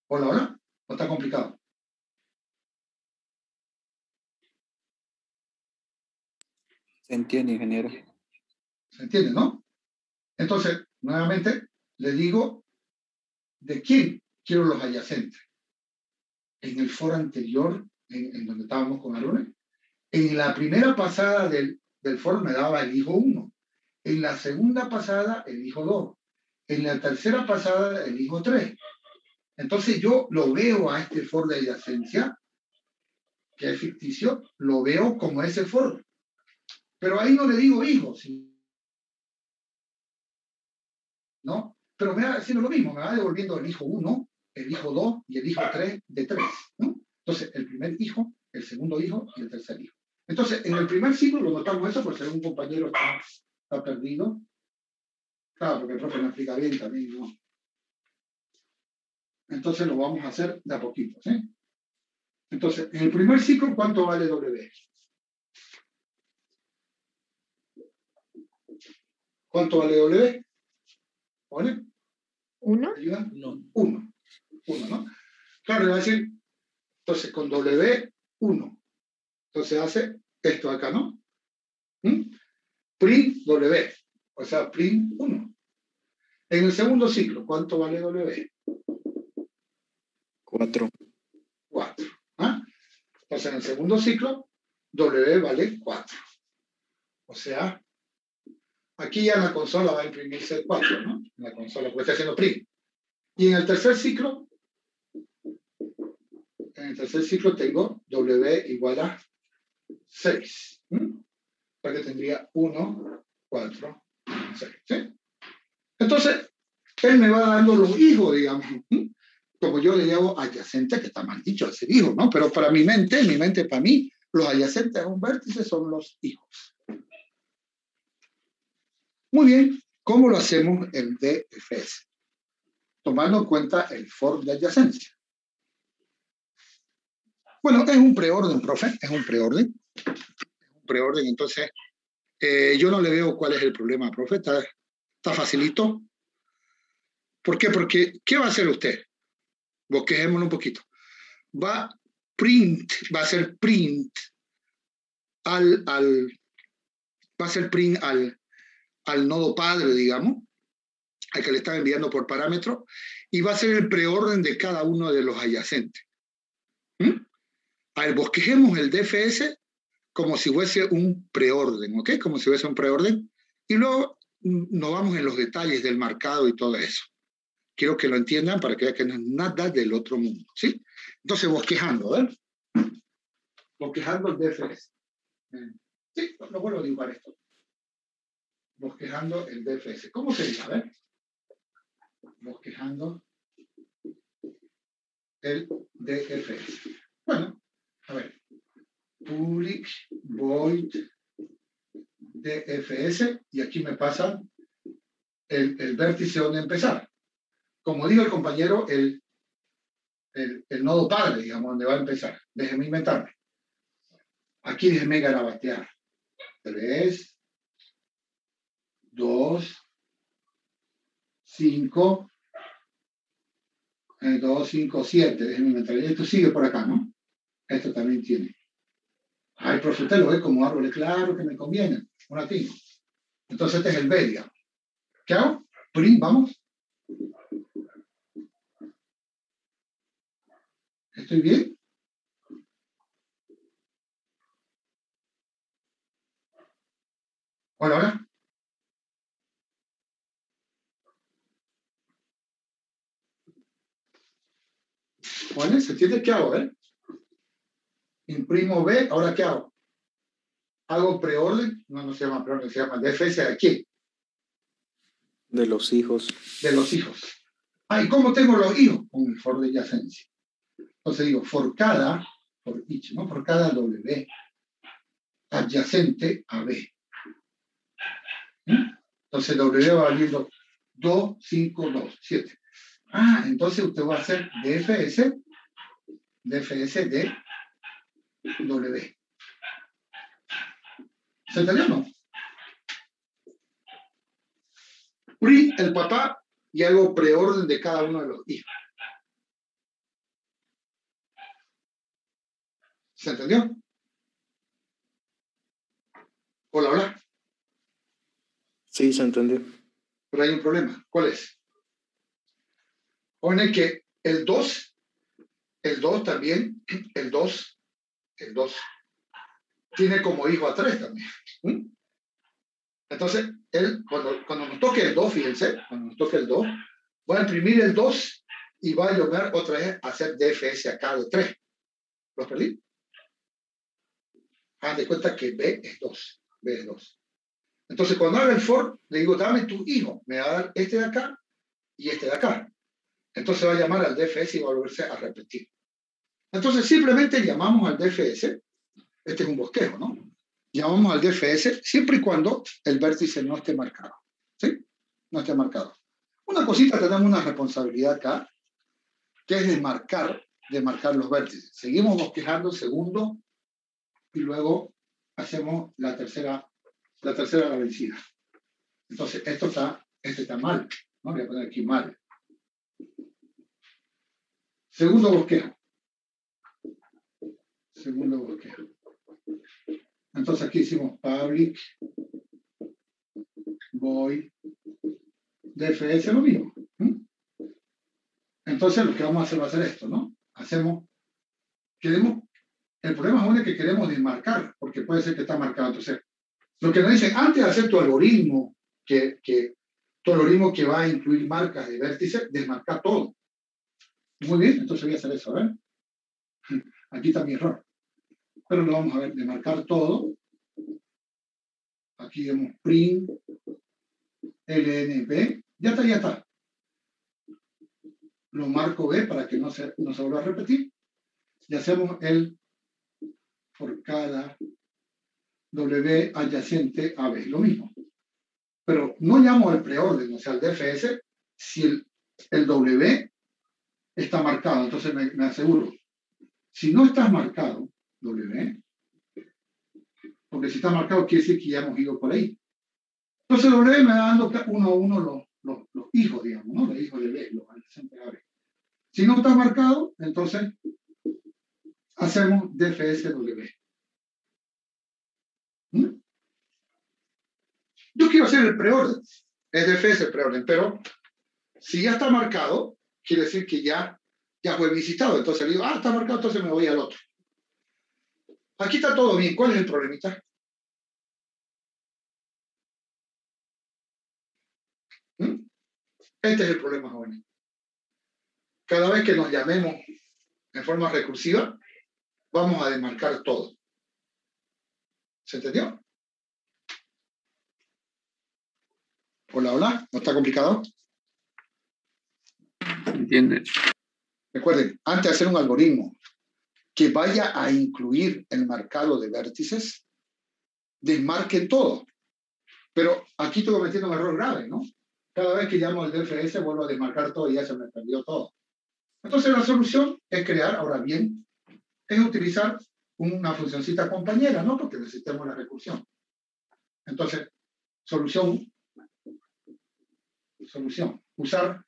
Hola, hola. ¿No está complicado? Se entiende, ingeniero. ¿Se entiende, no? Entonces, nuevamente, le digo de quién quiero los adyacentes. En el foro anterior, en donde estábamos con Arune, en la primera pasada del del for me daba el hijo 1. En la segunda pasada, el hijo 2. En la tercera pasada, el hijo 3. Entonces yo lo veo a este for de adyacencia, que es ficticio, lo veo como ese for. Pero ahí no le digo hijo, ¿no? Pero me va haciendo lo mismo, me va devolviendo el hijo 1, el hijo 2 y el hijo 3 de 3, ¿no? Entonces, el primer hijo, el segundo hijo y el tercer hijo. Entonces, en el primer ciclo lo notamos eso, porque un compañero está perdido. Claro, porque el profe me explica bien también, ¿no? Entonces lo vamos a hacer de a poquito, ¿sí? Entonces, en el primer ciclo, ¿cuánto vale W? ¿Cuánto vale W? ¿Vale? 1. ¿Ayudan? No. 1. 1, ¿no? Claro, le va a decir, entonces con W, 1. Entonces hace esto acá, ¿no? Print W, o sea, print 1. En el segundo ciclo, ¿cuánto vale W? 4. 4. ¿Ah? Entonces, en el segundo ciclo, W vale 4. O sea, aquí ya en la consola va a imprimirse 4, ¿no? En la consola, porque está haciendo print. Y en el tercer ciclo, tengo W igual a 6. Porque tendría 1, 4, 6. ¿Sí? Entonces, él me va dando los hijos, digamos. Como yo le llamo adyacente, que está mal dicho decir hijo, ¿no? Pero para mi mente, para mí, los adyacentes a un vértice son los hijos. Muy bien, ¿cómo lo hacemos en DFS? Tomando en cuenta el for de adyacencia. Bueno, es un preorden, profe, es un preorden. Entonces, yo no le veo cuál es el problema, profe, está facilito. ¿Por qué? Porque, ¿qué va a hacer usted? Bosquejémoslo un poquito. Va a hacer print al nodo padre, digamos, al que le están enviando por parámetro, y va a ser el preorden de cada uno de los adyacentes. A ver, bosquejemos el DFS como si fuese un preorden, ¿ok? Como si fuese un preorden, y luego nos vamos en los detalles del marcado y todo eso. Quiero que lo entiendan para que vean que no es nada del otro mundo, ¿sí? Entonces, bosquejando, ¿ver? Bosquejando el DFS. Sí, lo vuelvo a dibujar esto. Bosquejando el DFS. ¿Cómo sería? A ver. Bosquejando el DFS. Bueno, a ver. Public void DFS, y aquí me pasa el vértice donde empezar. Como dijo el compañero, el nodo padre, digamos, donde va a empezar. Déjenme inventarme. Aquí déjenme garabatear. 3, 2, 5, 2, 5, 7. Déjenme inventar. Esto sigue por acá, ¿no? Esto también tiene. Ay, profe, usted lo ve como árboles, claro que me conviene. Un latino. Entonces este es el B, digamos. ¿Qué hago? Print, vamos. ¿Estoy bien? Hola, hola. Bueno, ¿se entiende qué hago? Imprimo B, ¿ahora qué hago? Hago preorden, no se llama preorden, se llama DFS de aquí. De los hijos. De los hijos. Ah, ¿y cómo tengo los hijos? Con el for de adyacencia. Entonces digo, for cada W adyacente a B. Entonces W va valiendo 2, 5, 2, 7. Ah, entonces usted va a hacer DFS de W. ¿Se entendió, no? Print el papá y hago preorden de cada uno de los hijos. ¿Se entendió? Hola, hola. Sí, se entendió. Pero hay un problema. ¿Cuál es? Pone que el 2 también, el 2 tiene como hijo a 3 también. Entonces, cuando nos toque el 2, fíjense, cuando nos toque el 2, voy a imprimir el 2 y voy a lograr otra vez hacer DFS acá de 3. ¿Los perdí? Hagan de cuenta que B es 2. B es 2. Entonces, cuando haga el for, le digo, dame tu hijo. Me va a dar este de acá y este de acá. Entonces va a llamar al DFS y va a volverse a repetir. Entonces, simplemente llamamos al DFS. Este es un bosquejo, ¿no? Llamamos al DFS siempre y cuando el vértice no esté marcado. ¿Sí? No esté marcado. Una cosita, tenemos una responsabilidad acá, que es de marcar los vértices. Seguimos bosquejando segundo y luego hacemos la tercera a la vencida. Entonces, este está mal, ¿no? Voy a poner aquí mal. Segundo bosquejo. Segundo bosquejo. Entonces aquí hicimos public, void, DFS, lo mismo. Entonces lo que vamos a hacer va a ser esto, ¿no? El problema es que queremos desmarcar, porque puede ser que está marcado. Entonces, lo que nos dicen, antes de hacer tu algoritmo, tu algoritmo que va a incluir marcas de vértice, desmarcar todo. Muy bien, entonces voy a hacer eso, ¿ven? Aquí está mi error. Pero lo vamos a ver, desmarcar todo. Aquí vemos print, lnb, ya está. Lo marco B para que no se vuelva a repetir. Y hacemos el por cada W adyacente a B, lo mismo. Pero no llamo al preorden, o sea, al DFS, si el W está marcado. Entonces me aseguro. Si no está marcado, W, porque si está marcado quiere decir que ya hemos ido por ahí. Entonces W me va dando uno a uno los hijos, digamos, ¿no? Los hijos de B, los adyacentes a B. Si no está marcado, entonces hacemos DFSW. Yo quiero hacer el preorden, es DFS el preorden, pero si ya está marcado, quiere decir que ya fue visitado. Entonces le digo, está marcado, entonces me voy al otro. Aquí está todo bien. ¿Cuál es el problemita? Este es el problema, jóvenes. Cada vez que nos llamemos en forma recursiva, vamos a desmarcar todo. ¿Se entendió? Hola. ¿No está complicado? Entiende. Recuerden, antes de hacer un algoritmo que vaya a incluir el marcado de vértices, desmarquen todo. Pero aquí estoy cometiendo un error grave, ¿no? Cada vez que llamo al DFS vuelvo a desmarcar todo y ya se me perdió todo. Entonces la solución es crear, ahora bien, es utilizar una funcioncita compañera, ¿no? Porque necesitamos la recursión. Entonces, solución, usar,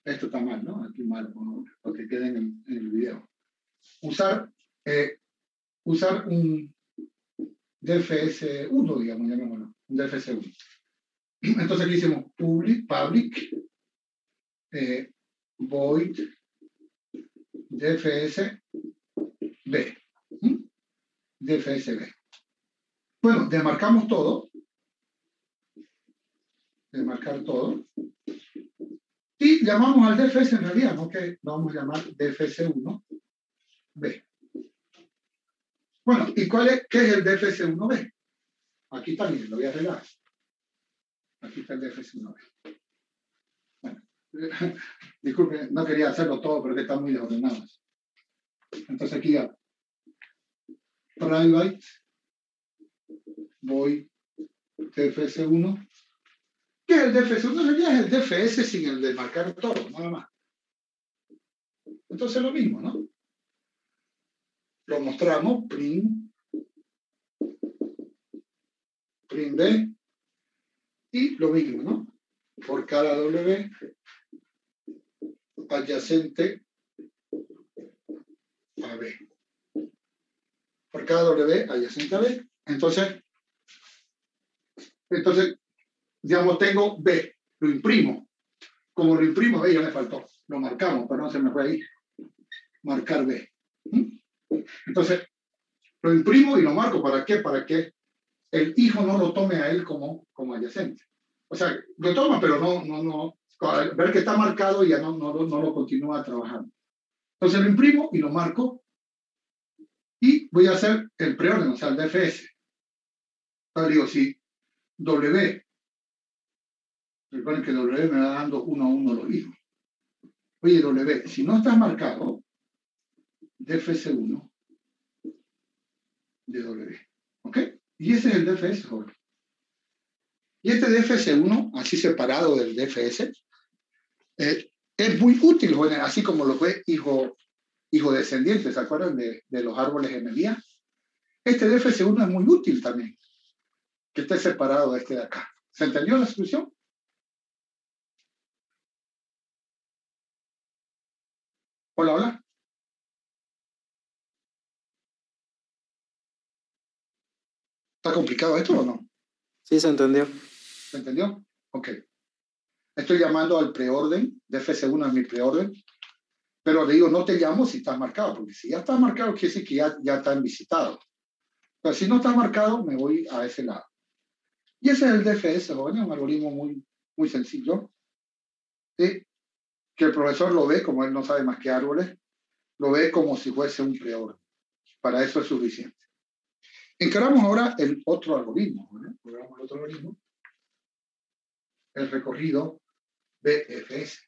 esto está mal, ¿no? Aquí mal, porque quede en el video. Usar un DFS1, digamos, llamémoslo, un DFS1. Entonces aquí hicimos public, void, DFSB. DFSB. Bueno, desmarcamos todo. Desmarcar todo. Y llamamos al DFS en realidad, ¿no? Que lo vamos a llamar DFS1B. Bueno, ¿y qué es el DFS1B? Aquí también, lo voy a arreglar. Aquí está el DFS1B. Bueno, disculpen, no quería hacerlo todo porque están muy desordenados. Entonces aquí ya, private, void, DFS1. ¿Qué es el DFS1? En realidad es el DFS sin el desmarcar todo, nada más. Entonces lo mismo, ¿no? Lo mostramos, print B, y lo mismo, ¿no? Por cada W adyacente a B. Por cada W adyacente a B. Entonces, digamos, tengo B, lo imprimo. Como lo imprimo, B ya me faltó. Lo marcamos, pero no se me fue ahí. Marcar B. Entonces, lo imprimo y lo marco. ¿Para qué? Para que el hijo no lo tome a él como adyacente. O sea, lo toma, pero no. Al ver que está marcado, ya no lo continúa trabajando. Entonces lo imprimo y lo marco. Y voy a hacer el preorden, o sea, el DFS. Entonces digo, si W, recuerden que W me va dando 1 a 1 los hijos. Oye, W, si no estás marcado, DFS1 de W. ¿Ok? Y ese es el DFS, joven. Y este DFS1, así separado del DFS, es muy útil, joven, así como lo fue hijo descendiente, ¿se acuerdan de los árboles gemelías? Este DFS1 es muy útil también, que esté separado de este de acá. ¿Se entendió la solución? Hola, hola. ¿Está complicado esto o no? Sí, se entendió. ¿Se entendió? Ok. Estoy llamando al preorden, DFS1 es mi preorden, pero le digo, no te llamo si estás marcado, porque si ya estás marcado, quiere decir que ya están visitados. Pero si no está marcado, me voy a ese lado. Y ese es el DFS, ¿no? Es un algoritmo muy sencillo, ¿sí? Que el profesor lo ve, como él no sabe más que árboles, lo ve como si fuese un preorden. Para eso es suficiente. Encaramos ahora el otro algoritmo, ¿no? Encaramos el otro algoritmo, el recorrido BFS.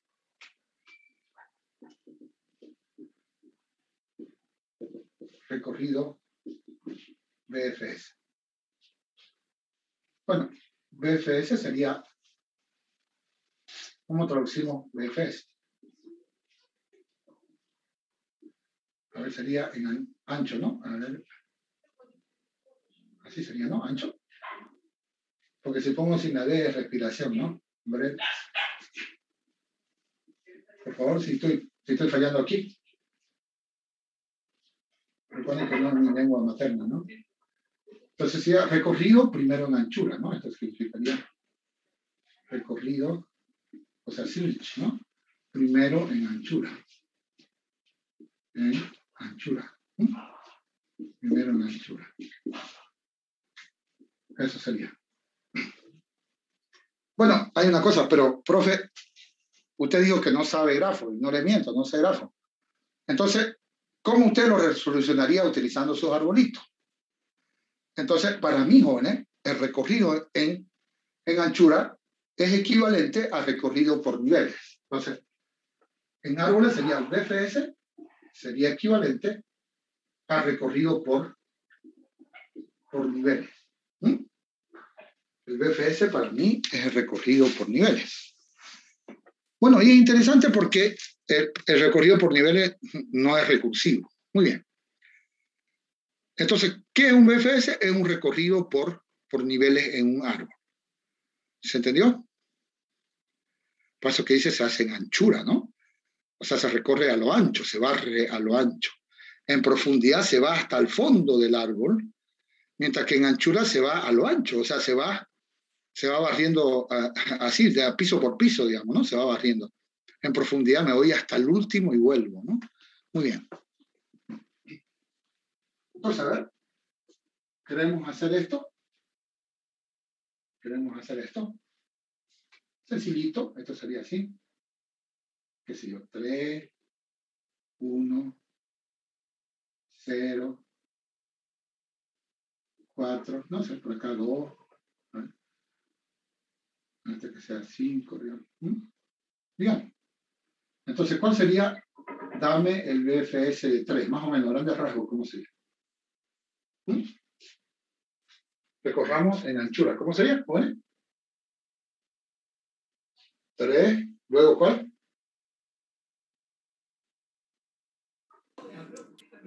Recorrido BFS. Bueno, BFS sería, ¿cómo traducimos BFS? A ver, sería en ancho, ¿no? A ver. Así sería, ¿no? Ancho. Porque si pongo sin la D es respiración, ¿no? Hombre. Por favor, si estoy fallando aquí. Recuerden que no es mi lengua materna, ¿no? Entonces sería recorrido primero en anchura, ¿no? Esto significaría recorrido, o sea, switch, ¿no? Primero en anchura. En anchura. Primero en anchura. Eso sería. Bueno, hay una cosa, pero, profe, usted dijo que no sabe grafo, y no le miento, no sé grafo. Entonces, ¿cómo usted lo resolucionaría utilizando sus arbolitos? Entonces, para mí, jóvenes, el recorrido en anchura es equivalente al recorrido por niveles. Entonces, en árboles sería el BFS, sería equivalente al recorrido por niveles. El BFS para mí es el recorrido por niveles. Bueno, y es interesante porque el recorrido por niveles no es recursivo. Muy bien. Entonces, ¿qué es un BFS? Es un recorrido por niveles en un árbol. ¿Se entendió? Paso que dice se hace en anchura, ¿no? O sea, se recorre a lo ancho, se barre a lo ancho. En profundidad se va hasta el fondo del árbol, mientras que en anchura se va a lo ancho, o sea, se va barriendo así, de piso por piso, digamos, ¿no? Se va barriendo. En profundidad me voy hasta el último y vuelvo, ¿no? Muy bien. Entonces, a ver, ¿queremos hacer esto? ¿Queremos hacer esto? Sencillito, esto sería así. Qué sé yo, 3, 1, 0, 4, no sé, por acá 2, ¿vale? Este que sea 5, digamos. Bien. Entonces, ¿cuál sería? Dame el BFS de 3, más o menos, grandes rasgos, ¿cómo sería? Recorramos en anchura, ¿cómo sería? ¿Bueno? 3, luego ¿cuál?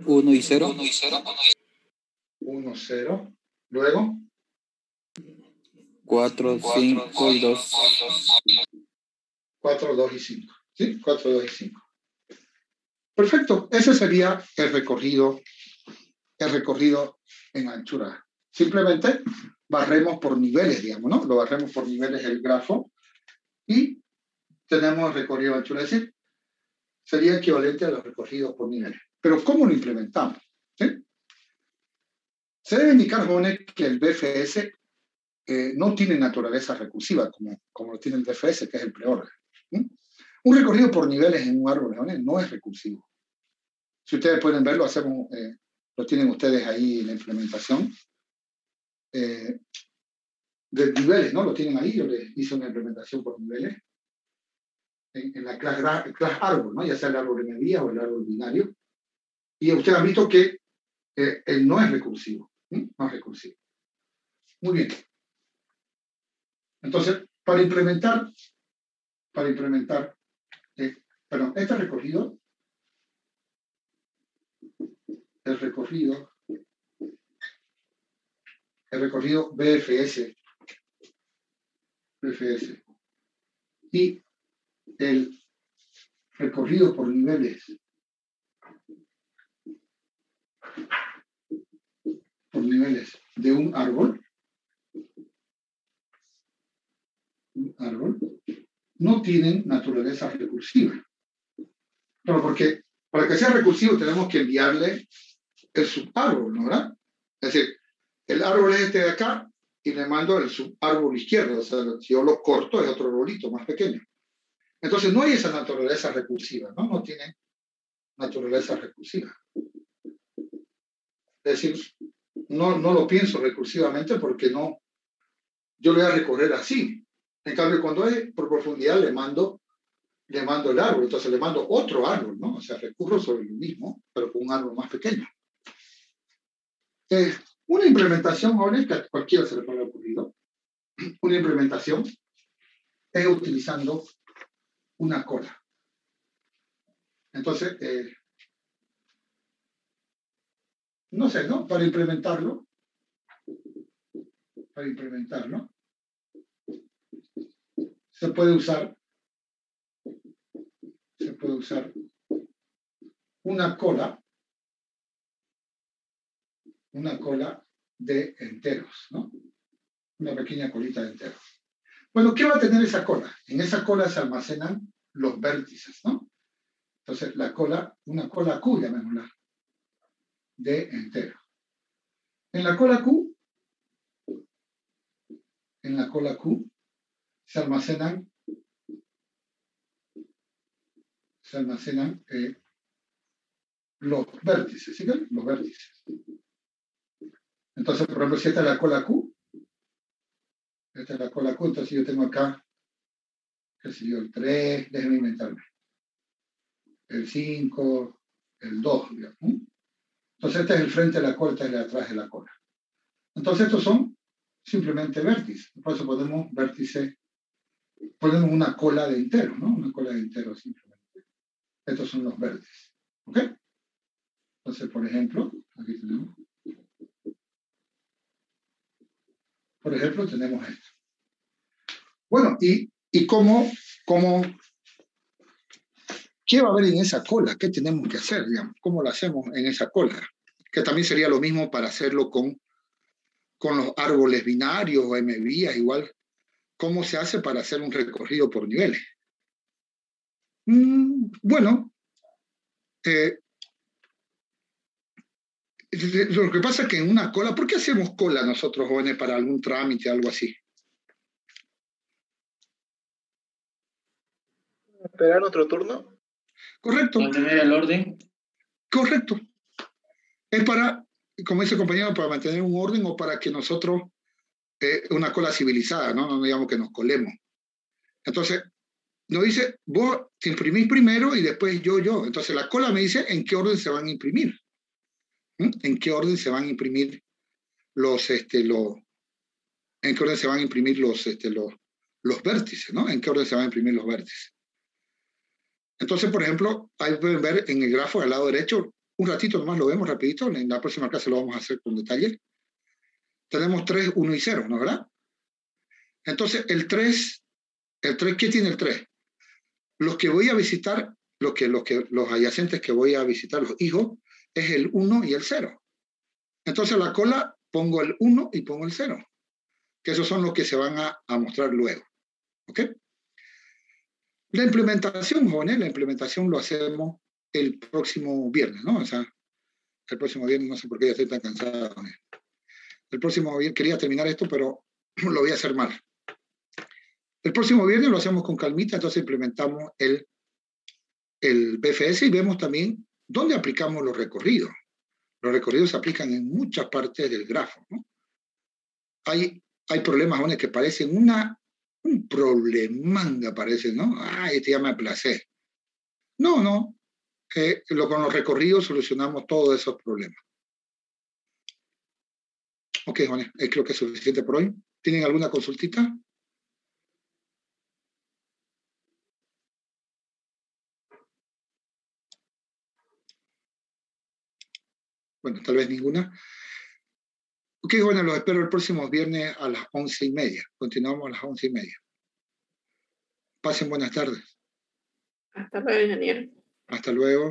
1 y 0. 1, 0. Luego 4, 5 y 2. 4, 2 y 5. ¿Sí? 4, 2 y 5. Perfecto. Ese sería el recorrido en anchura. Simplemente barremos por niveles, digamos, ¿no? Lo barremos por niveles el grafo y tenemos el recorrido en anchura. Es decir, sería equivalente a los recorridos por niveles. Pero ¿cómo lo implementamos? ¿Sí? Se debe indicar, jóvenes, que el BFS no tiene naturaleza recursiva como lo tiene el DFS, que es el preorden. Un recorrido por niveles en un árbol, jóvenes, no es recursivo. Si ustedes pueden verlo, lo tienen ustedes ahí en la implementación. De niveles, ¿no? Lo tienen ahí, yo les hice una implementación por niveles. En la clase árbol, ¿no? Ya sea el árbol de medida o el árbol binario. Y ustedes han visto que él no es recursivo. No es recursivo. Muy bien. Entonces, para implementar, perdón, este recorrido, el recorrido BFS, y el recorrido por niveles de un árbol, no tienen naturaleza recursiva. Pero porque para que sea recursivo tenemos que enviarle el subárbol, ¿no? ¿Verdad? Es decir, el árbol es este de acá y le mando el subárbol izquierdo. O sea, si yo lo corto es otro arbolito más pequeño. Entonces no hay esa naturaleza recursiva, ¿no? No tiene naturaleza recursiva. Es decir, no lo pienso recursivamente porque no, yo lo voy a recorrer así. En cambio, cuando es por profundidad, le mando el árbol, entonces le mando otro árbol, ¿no? O sea, recurro sobre el mismo, pero con un árbol más pequeño. Una implementación, ahora que a cualquiera se le puede haber ocurrido, una implementación es utilizando una cola. Entonces, no sé, ¿no? Para implementarlo, se puede usar una cola de enteros, ¿no? Una pequeña colita de enteros. Bueno, ¿qué va a tener esa cola? En esa cola se almacenan los vértices, ¿no? Entonces, una cola Q, llamémosla, de enteros. En la cola Q se almacenan los vértices, ¿sí? Los vértices. Entonces, por ejemplo, si esta es la cola Q, entonces yo tengo acá, qué sé yo, el 3, déjenme inventarme, el 5, el 2, digamos. Entonces, este es el frente de la cola, este es el de atrás de la cola. Entonces, estos son simplemente vértices. Por eso ponemos una cola de enteros, ¿no? Una cola de enteros simplemente. Estos son los vértices. ¿Ok? Entonces, por ejemplo, aquí tenemos. Por ejemplo, tenemos esto. Bueno, ¿y cómo qué va a haber en esa cola? ¿Qué tenemos que hacer, digamos? ¿Cómo lo hacemos en esa cola? Que también sería lo mismo para hacerlo con los árboles binarios o M-vías, igual. ¿Cómo se hace para hacer un recorrido por niveles? Bueno, lo que pasa es que en una cola, ¿por qué hacemos cola nosotros, jóvenes, para algún trámite, algo así? ¿Esperar otro turno? Correcto. Mantener el orden. Correcto. Es para, como dice el compañero, para mantener un orden o para que nosotros, una cola civilizada, ¿no? No digamos que nos colemos. Entonces, nos dice, vos te imprimís primero y después yo. Entonces, la cola me dice en qué orden se van a imprimir. ¿En qué orden se van a imprimir los vértices, ¿no? ¿En qué orden se van a imprimir los vértices? Entonces, por ejemplo, ahí pueden ver en el grafo al lado derecho, un ratito nomás lo vemos rapidito, en la próxima clase lo vamos a hacer con detalle. Tenemos 3, 1 y 0, ¿no, verdad? Entonces, el 3, ¿qué tiene el 3? Los que voy a visitar, los adyacentes que voy a visitar, los hijos, es el 1 y el 0. Entonces, la cola pongo el 1 y pongo el 0, que esos son los que se van a mostrar luego. ¿Ok? La implementación, jóvenes, lo hacemos el próximo viernes, ¿no? O sea, el próximo viernes, no sé por qué ya estoy tan cansado. El próximo viernes, quería terminar esto, pero lo voy a hacer mal. El próximo viernes lo hacemos con calmita, entonces implementamos el BFS y vemos también dónde aplicamos los recorridos. Los recorridos se aplican en muchas partes del grafo, ¿no? Hay problemas aún que parecen un problemanga, parecen, ¿no? Este ya me aplacé. No. Con los recorridos solucionamos todos esos problemas. Ok, jóvenes, creo que es suficiente por hoy. ¿Tienen alguna consultita? Bueno, tal vez ninguna. Ok, bueno, los espero el próximo viernes a las 11:30. Continuamos a las 11:30. Pasen buenas tardes. Hasta luego, ingeniero. Hasta luego.